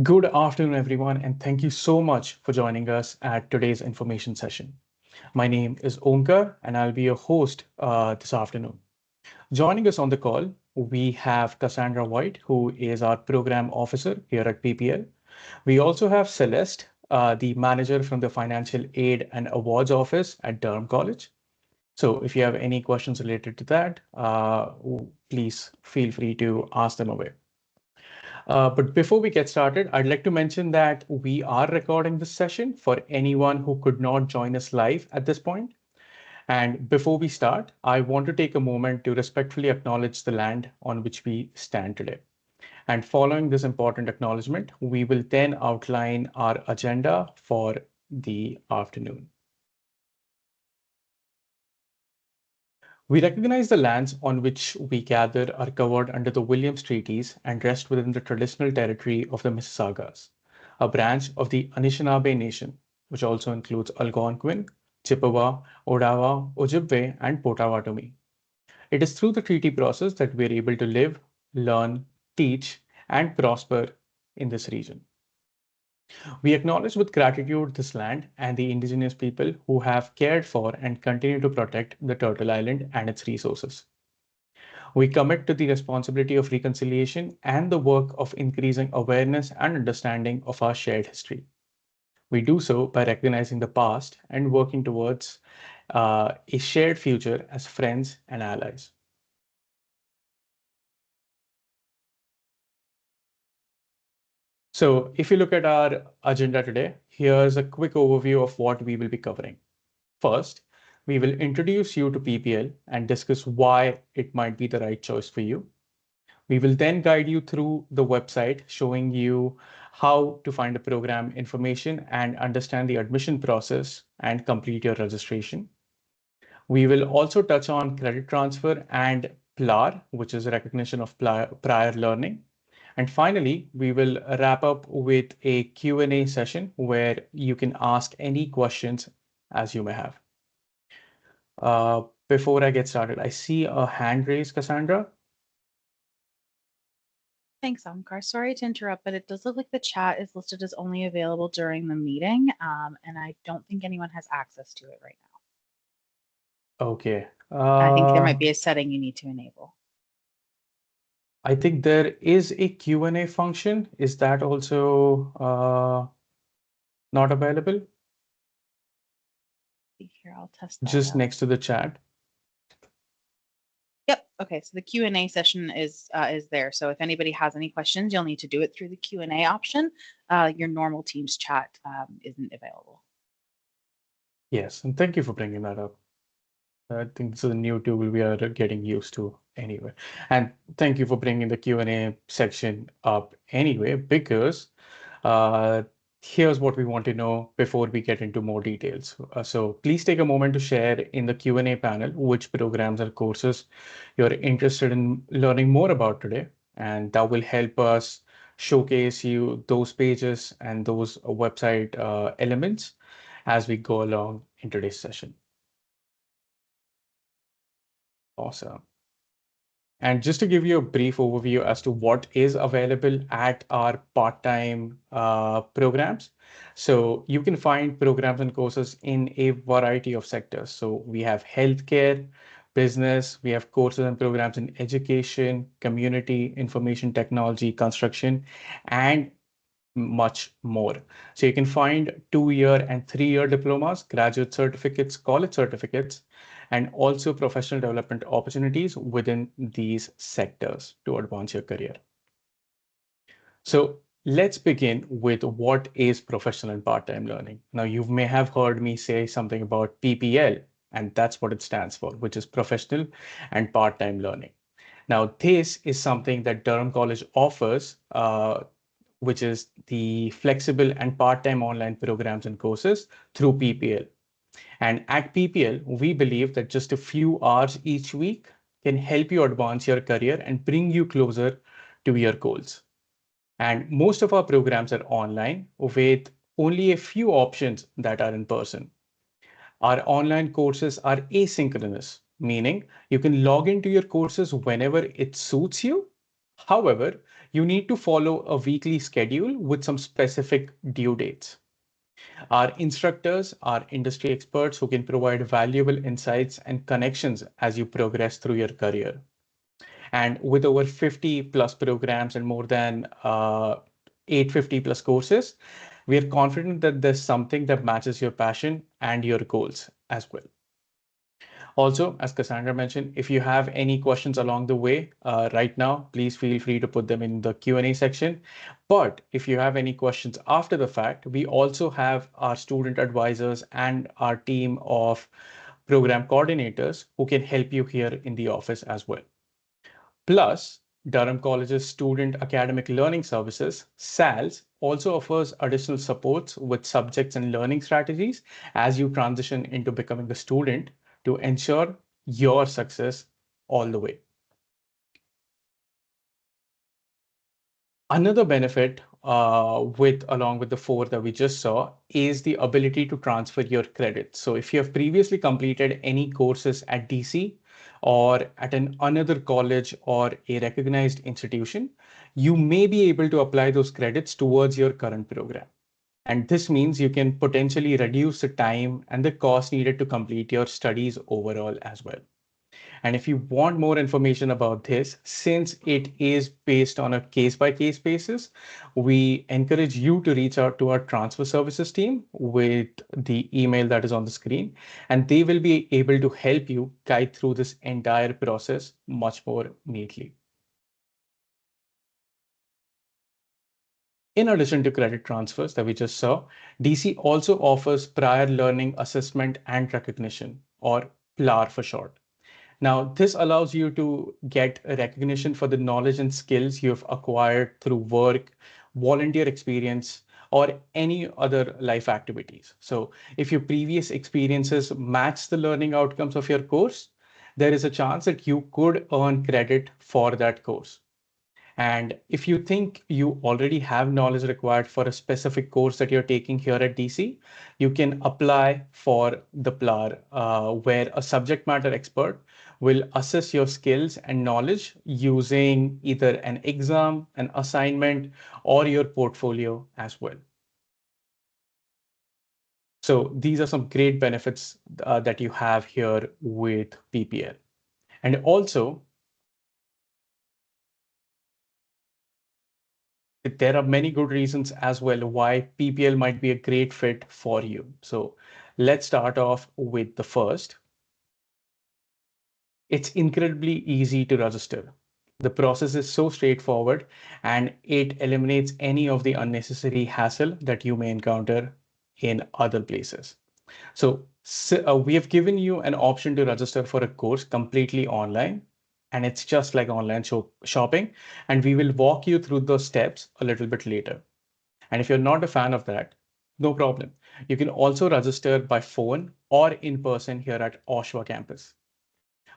Good afternoon, everyone, and thank you so much for joining us at today's information session. My name is Omkar, and I'll be your host this afternoon. Joining us on the call, we have Cassandra White, who is our program officer here at PPL. We also have Celeste, the manager from the Financial Aid and Awards Office at Durham College. So if you have any questions related to that, please feel free to ask them away. But before we get started, I'd like to mention that we are recording this session for anyone who could not join us live at this point. And before we start, I want to take a moment to respectfully acknowledge the land on which we stand today. And following this important acknowledgement, we will then outline our agenda for the afternoon. We recognize the lands on which we gather are covered under the Williams Treaties and rest within the traditional territory of the Mississaugas, a branch of the Anishinaabe Nation, which also includes Algonquin, Chippewa, Odawa, Ojibwe, and Potawatomi. It is through the treaty process that we are able to live, learn, teach, and prosper in this region. We acknowledge with gratitude this land and the indigenous people who have cared for and continue to protect the Turtle Island and its resources. We commit to the responsibility of reconciliation and the work of increasing awareness and understanding of our shared history. We do so by recognizing the past and working towards a shared future as friends and allies. So if you look at our agenda today, here's a quick overview of what we will be covering. First, we will introduce you to PPL and discuss why it might be the right choice for you. We will then guide you through the website, showing you how to find the program information and understand the admission process and complete your registration. We will also touch on credit transfer and PLAR, which is a recognition of prior learning. And finally, we will wrap up with a Q&A session where you can ask any questions as you may have. Before I get started, I see a hand raised, Cassandra. Thanks, Omkar. Sorry to interrupt, but it does look like the chat is listed as only available during the meeting, and I don't think anyone has access to it right now. Okay. I think there might be a setting you need to enable. I think there is a Q&A function. Is that also not available? Here, I'll test that Just out. next to the chat. Yep. Okay. So the Q&A session is there. So if anybody has any questions, you'll need to do it through the Q&A option. Your normal Teams chat isn't available. Yes, and thank you for bringing that up. I think this is a new tool we are getting used to anyway. And thank you for bringing the Q&A section up anyway, because uh, here's what we want to know before we get into more details. So please take a moment to share in the Q&A panel which programs or courses you're interested in learning more about today. And that will help us showcase you those pages and those website elements as we go along in today's session. Awesome. And just to give you a brief overview as to what is available at our part-time programs. So you can find programs and courses in a variety of sectors. So we have healthcare, business, we have courses and programs in education, community, information technology, construction, and much more. So you can find 2-year and 3-year diplomas, graduate certificates, college certificates, and also professional development opportunities within these sectors to advance your career. So let's begin with what is professional and part-time learning. Now, you may have heard me say something about PPL, and that's what it stands for, which is professional and part-time learning. Now, this is something that Durham College offers, which is the flexible and part-time online programs and courses through PPL. And at PPL, we believe that just a few hours each week can help you advance your career and bring you closer to your goals. And most of our programs are online with only a few options that are in person. Our online courses are asynchronous, meaning you can log into your courses whenever it suits you. However, You need to follow a weekly schedule with some specific due dates. Our instructors are industry experts who can provide valuable insights and connections as you progress through your career. And with over 50 plus programs and more than 850 plus courses, we are confident that there's something that matches your passion and your goals as well. Also, as Cassandra mentioned, if you have any questions along the way right now, please feel free to put them in the Q&A section. But if you have any questions after the fact, we also have our student advisors and our team of program coordinators who can help you here in the office as well. Plus, Durham College's Student Academic Learning Services, SALS, also offers additional supports with subjects and learning strategies as you transition into becoming a student to ensure your success all the way. Another benefit along with the four that we just saw is the ability to transfer your credits. So if you have previously completed any courses at DC or at another college or a recognized institution, you may be able to apply those credits towards your current program. And this means you can potentially reduce the time and the cost needed to complete your studies overall as well. And if you want more information about this, since it is based on a case by case basis, we encourage you to reach out to our transfer services team with the email that is on the screen, and they will be able to help you guide through this entire process much more neatly. In addition to credit transfers that we just saw, DC also offers prior learning assessment and recognition, or PLAR for short. Now, this allows you to get recognition for the knowledge and skills you've acquired through work, volunteer experience, or any other life activities. So if your previous experiences match the learning outcomes of your course, there is a chance that you could earn credit for that course. And if you think you already have knowledge required for a specific course that you're taking here at DC, you can apply for the PLAR, where a subject matter expert will assess your skills and knowledge using either an exam, an assignment, or your portfolio as well. So these are some great benefits that you have here with PPL. And also, there are many good reasons as well why PPL might be a great fit for you. So let's start off with the first. It's incredibly easy to register. The process is so straightforward and it eliminates any of the unnecessary hassle that you may encounter in other places. So we have given you an option to register for a course completely online, and it's just like online shopping. And we will walk you through those steps a little bit later. And if you're not a fan of that, no problem. You can also register by phone or in person here at Oshawa campus.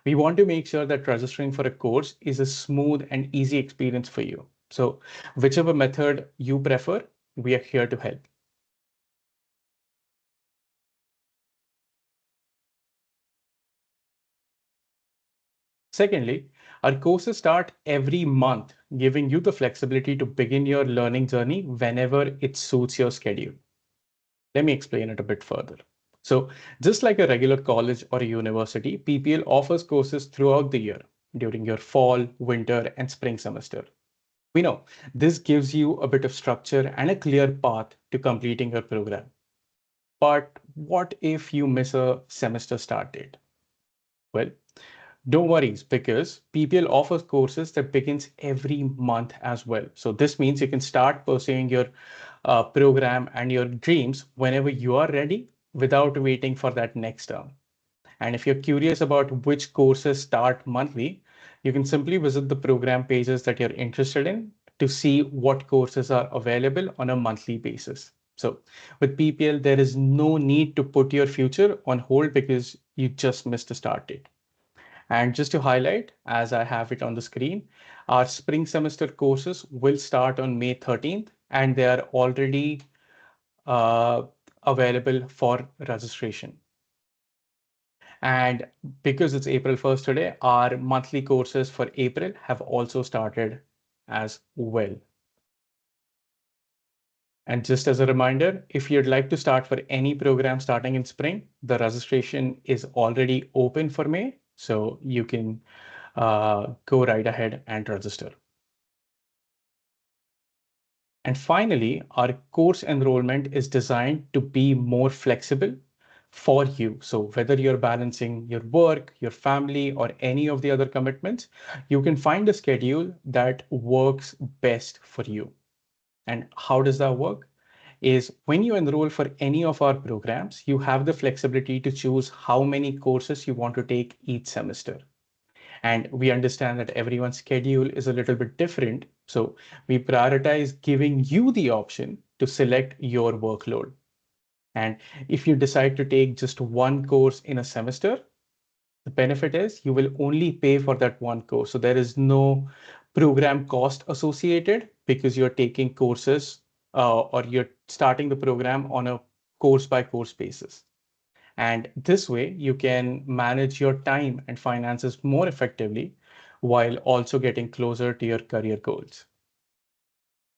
We want to make sure that registering for a course is a smooth and easy experience for you. So whichever method you prefer, we are here to help. Secondly, our courses start every month, giving you the flexibility to begin your learning journey whenever it suits your schedule. Let me explain it a bit further. So just like a regular college or a university, PPL offers courses throughout the year during your fall, winter, and spring semester. We know this gives you a bit of structure and a clear path to completing your program. But what if you miss a semester start date? Well, don't worry, because PPL offers courses that begins every month as well. So this means you can start pursuing your program and your dreams whenever you are ready without waiting for that next term. And if you're curious about which courses start monthly, you can simply visit the program pages that you're interested in to see what courses are available on a monthly basis. So with PPL, there is no need to put your future on hold because you just missed a start date. And just to highlight, as I have it on the screen, our spring semester courses will start on May 13th, and they are already uh, available for registration. And because it's April 1st today, our monthly courses for April have also started as well. And just as a reminder, if you'd like to start for any program starting in spring, the registration is already open for May, so you can go right ahead and register. And finally, our course enrollment is designed to be more flexible for you. So whether you're balancing your work, your family, or any of the other commitments, you can find a schedule that works best for you. And how does that work? Is when you enroll for any of our programs, you have the flexibility to choose how many courses you want to take each semester. And we understand that everyone's schedule is a little bit different. So we prioritize giving you the option to select your workload. And if you decide to take just one course in a semester, the benefit is you will only pay for that one course. So there is no program cost associated because you're taking courses or you're starting the program on a course by course basis. And this way you can manage your time and finances more effectively while also getting closer to your career goals.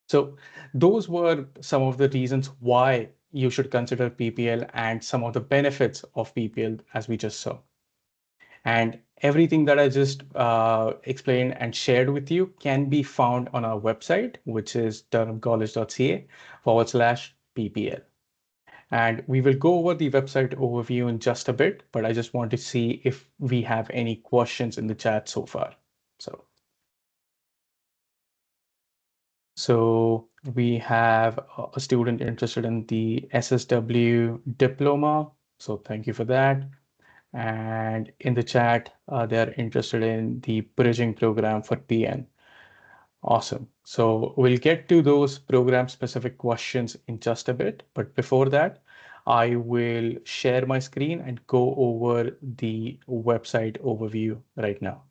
So those were some of the reasons why you should consider PPL and some of the benefits of PPL as we just saw. And everything that I just explained and shared with you can be found on our website, which is durhamcollege.ca/PPL. And we will go over the website overview in just a bit, but I just want to see if we have any questions in the chat so far. So we have a student interested in the SSW diploma. So thank you for that. And in the chat, they're interested in the bridging program for PN. Awesome. So we'll get to those program specific questions in just a bit. But before that, I will share my screen and go over the website overview right now.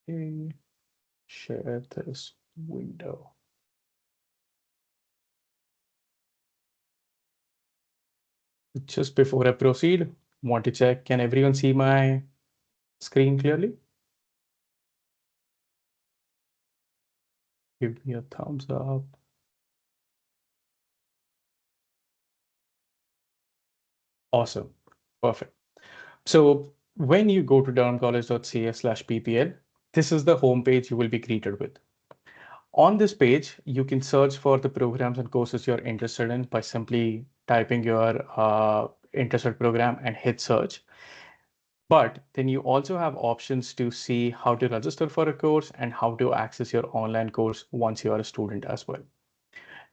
Okay, share this window. Just before I proceed, want to check, can everyone see my screen clearly? Give me a thumbs up. Awesome. Perfect. So when you go to durhamcollege.ca/ppl, this is the homepage you will be greeted with. On this page, you can search for the programs and courses you're interested in by simply typing your interested program and hit search. But then you also have options to see how to register for a course and how to access your online course once you are a student as well.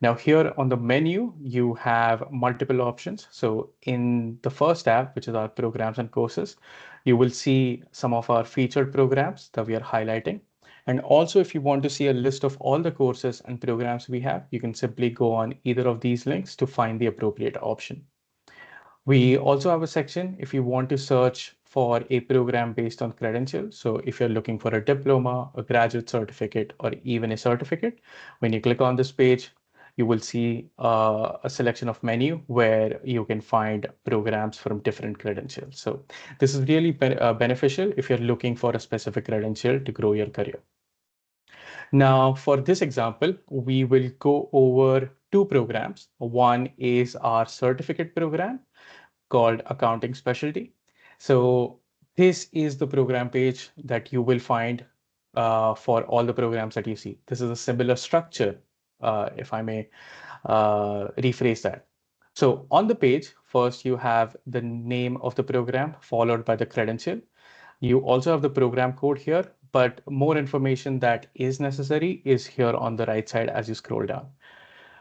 Now here on the menu, you have multiple options. So in the first tab, which is our programs and courses, you will see some of our featured programs that we are highlighting. And also, if you want to see a list of all the courses and programs we have, you can simply go on either of these links to find the appropriate option. We also have a section if you want to search for a program based on credentials. So if you're looking for a diploma, a graduate certificate, or even a certificate, when you click on this page, you will see a selection of menu where you can find programs from different credentials. So this is really beneficial if you're looking for a specific credential to grow your career. Now, for this example, we will go over two programs. One is our certificate program called Accounting Specialty. So this is the program page that you will find for all the programs that you see. This is a similar structure, if I may rephrase that. So on the page, first you have the name of the program followed by the credential. You also have the program code here, but more information that is necessary is here on the right side as you scroll down.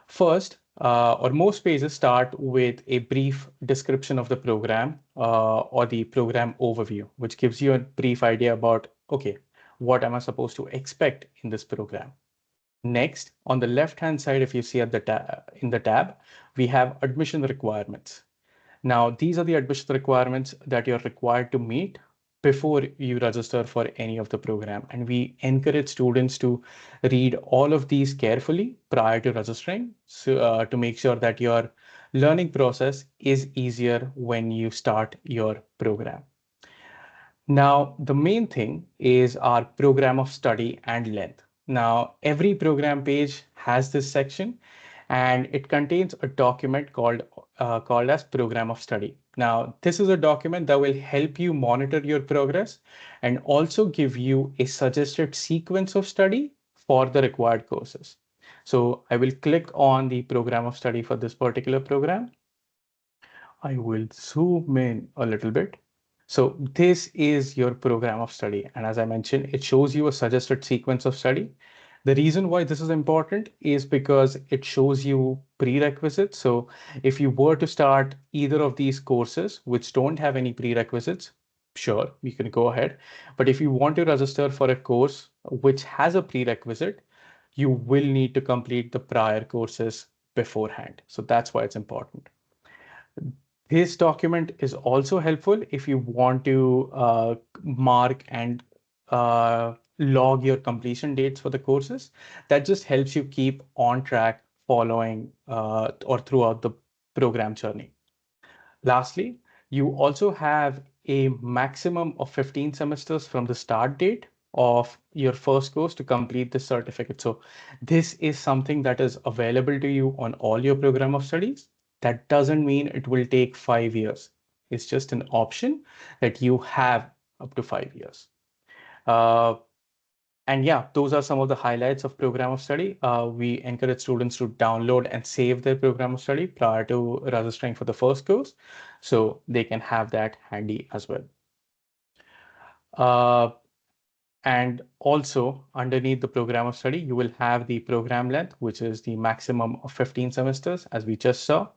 First, or most pages start with a brief description of the program or the program overview, which gives you a brief idea about, okay, what am I supposed to expect in this program? Next, on the left-hand side, if you see at the in the tab, we have admission requirements. Now, these are the admission requirements that you're required to meet before you register for any of the program. And we encourage students to read all of these carefully prior to registering to make sure that your learning process is easier when you start your program. Now, the main thing is our program of study and length. Now, every program page has this section and it contains a document called as program of study. Now, this is a document that will help you monitor your progress and also give you a suggested sequence of study for the required courses. So I will click on the program of study for this particular program. I will zoom in a little bit. So this is your program of study. And as I mentioned, it shows you a suggested sequence of study. The reason why this is important is because it shows you prerequisites. So if you were to start either of these courses, which don't have any prerequisites, sure, you can go ahead. But if you want to register for a course which has a prerequisite, you will need to complete the prior courses beforehand. So that's why it's important. This document is also helpful if you want to mark and log your completion dates for the courses. That just helps you keep on track following or throughout the program journey. Lastly, you also have a maximum of 15 semesters from the start date of your first course to complete this certificate. So this is something that is available to you on all your program of studies. That doesn't mean it will take 5 years. It's just an option that you have up to 5 years. Uh, and yeah, those are some of the highlights of program of study. We encourage students to download and save their program of study prior to registering for the first course, so they can have that handy as well. Uh, and also underneath the program of study, you will have the program length, which is the maximum of 15 semesters, as we just saw.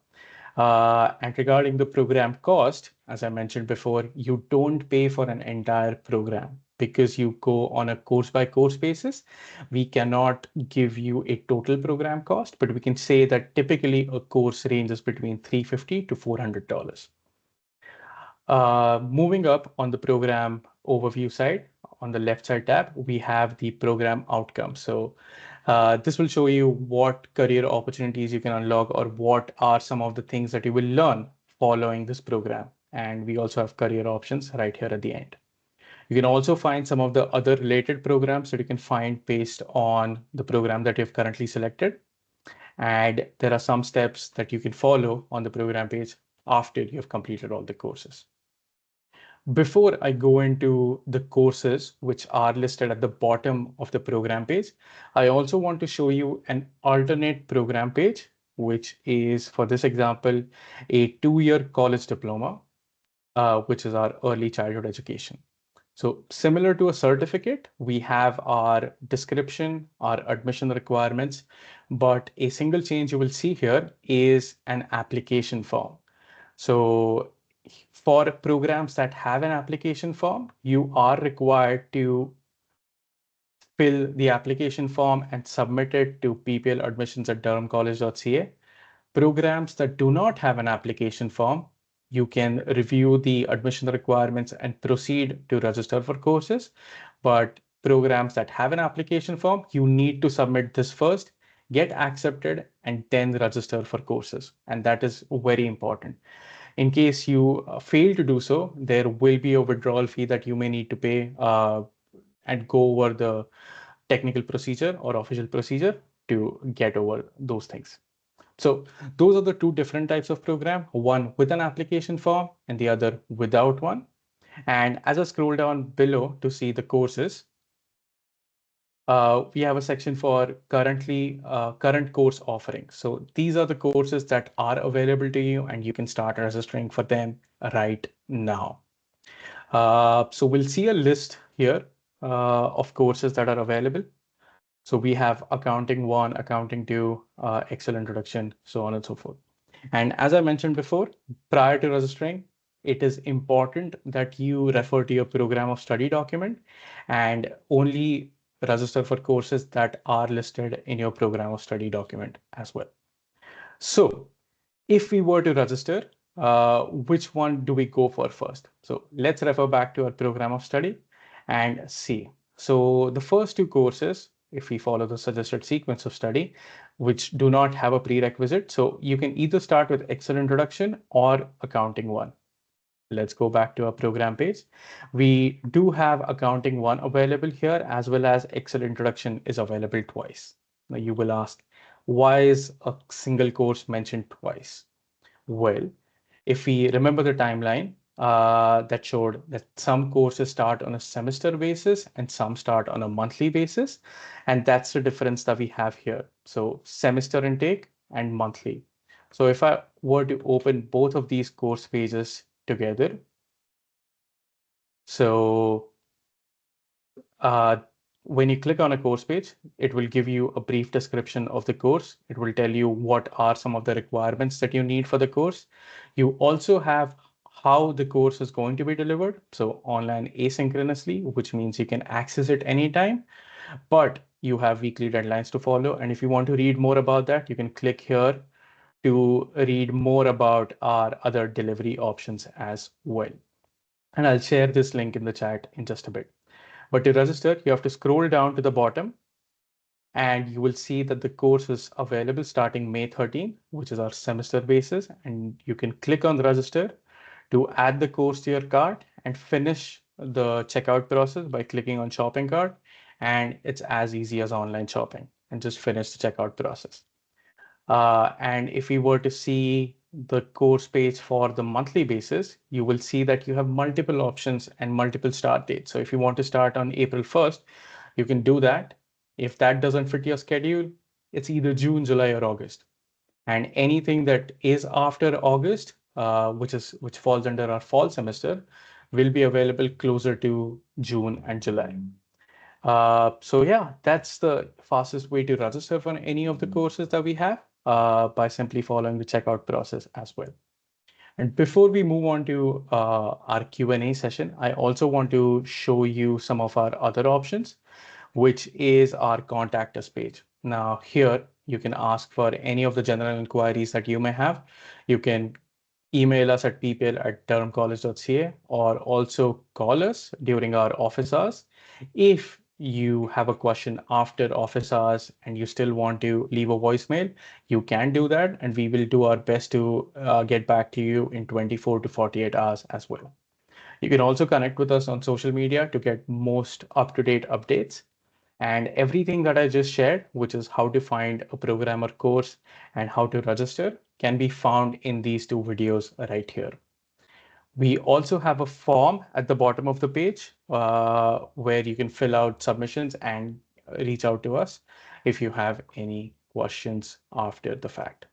And regarding the program cost, as I mentioned before, you don't pay for an entire program because you go on a course by course basis. We cannot give you a total program cost, but we can say that typically a course ranges between $350 to $400. Moving up on the program overview side, on the left side tab, we have the program outcomes. So this will show you what career opportunities you can unlock or what are some of the things that you will learn following this program. And we also have career options right here at the end. You can also find some of the other related programs that you can find based on the program that you've currently selected. And there are some steps that you can follow on the program page after you've completed all the courses. Before I go into the courses which are listed at the bottom of the program page, I also want to show you an alternate program page, which is, for this example, a 2-year college diploma, which is our early childhood education. So similar to a certificate, we have our description, our admission requirements, but a single change you will see here is an application form. So for programs that have an application form, you are required to fill the application form and submit it to ppladmissions@durhamcollege.ca. Programs that do not have an application form, you can review the admission requirements and proceed to register for courses. But programs that have an application form, you need to submit this first, get accepted, and then register for courses. And that is very important. In case you fail to do so, there will be a withdrawal fee that you may need to pay and go over the technical procedure or official procedure to get over those things. So those are the two different types of program, one with an application form and the other without one. And as I scroll down below to see the courses, we have a section for current course offerings. So these are the courses that are available to you and you can start registering for them right now. So we'll see a list here of courses that are available. So we have Accounting 1, Accounting 2, Excel Introduction, so on and so forth. And as I mentioned before, prior to registering, it is important that you refer to your program of study document and only register for courses that are listed in your program of study document as well. So if we were to register, which one do we go for first? So let's refer back to our program of study and see. So the first two courses, if we follow the suggested sequence of study, which do not have a prerequisite, so you can either start with Excel Introduction or Accounting 1. Let's go back to our program page. We do have accounting one available here, as well as Excel introduction is available twice. Now you will ask, why is a single course mentioned twice? Well, if we remember the timeline, that showed that some courses start on a semester basis and some start on a monthly basis. And that's the difference that we have here. So semester intake and monthly. So if I were to open both of these course pages together, so uh, when you click on a course page, it will give you a brief description of the course. It will tell you what are some of the requirements that you need for the course. You also have how the course is going to be delivered. So online asynchronously, which means you can access it anytime, but you have weekly deadlines to follow. And if you want to read more about that, you can click here to read more about our other delivery options as well. And I'll share this link in the chat in just a bit. But to register, you have to scroll down to the bottom and you will see that the course is available starting May 13, which is our semester basis. And you can click on the register to add the course to your cart and finish the checkout process by clicking on shopping cart. And it's as easy as online shopping and just finish the checkout process. And if we were to see the course page for the monthly basis, you will see that you have multiple options and multiple start dates. So if you want to start on April 1st, you can do that. If that doesn't fit your schedule, it's either June, July, or August. And anything that is after August, which falls under our fall semester, will be available closer to June and July. So yeah, that's the fastest way to register for any of the courses that we have by simply following the checkout process as well. And before we move on to our Q&A session, I also want to show you some of our other options, which is our contact us page. Now here you can ask for any of the general inquiries that you may have. You can email us at ppl@durhamcollege.ca or also call us during our office hours. If you have a question after office hours and you still want to leave a voicemail, you can do that, and we will do our best to get back to you in 24 to 48 hours as well. You can also connect with us on social media to get most up-to-date updates. And everything that I just shared, which is how to find a programmer course and how to register, can be found in these two videos right here. We also have a form at the bottom of the page where you can fill out submissions and reach out to us if you have any questions after the fact.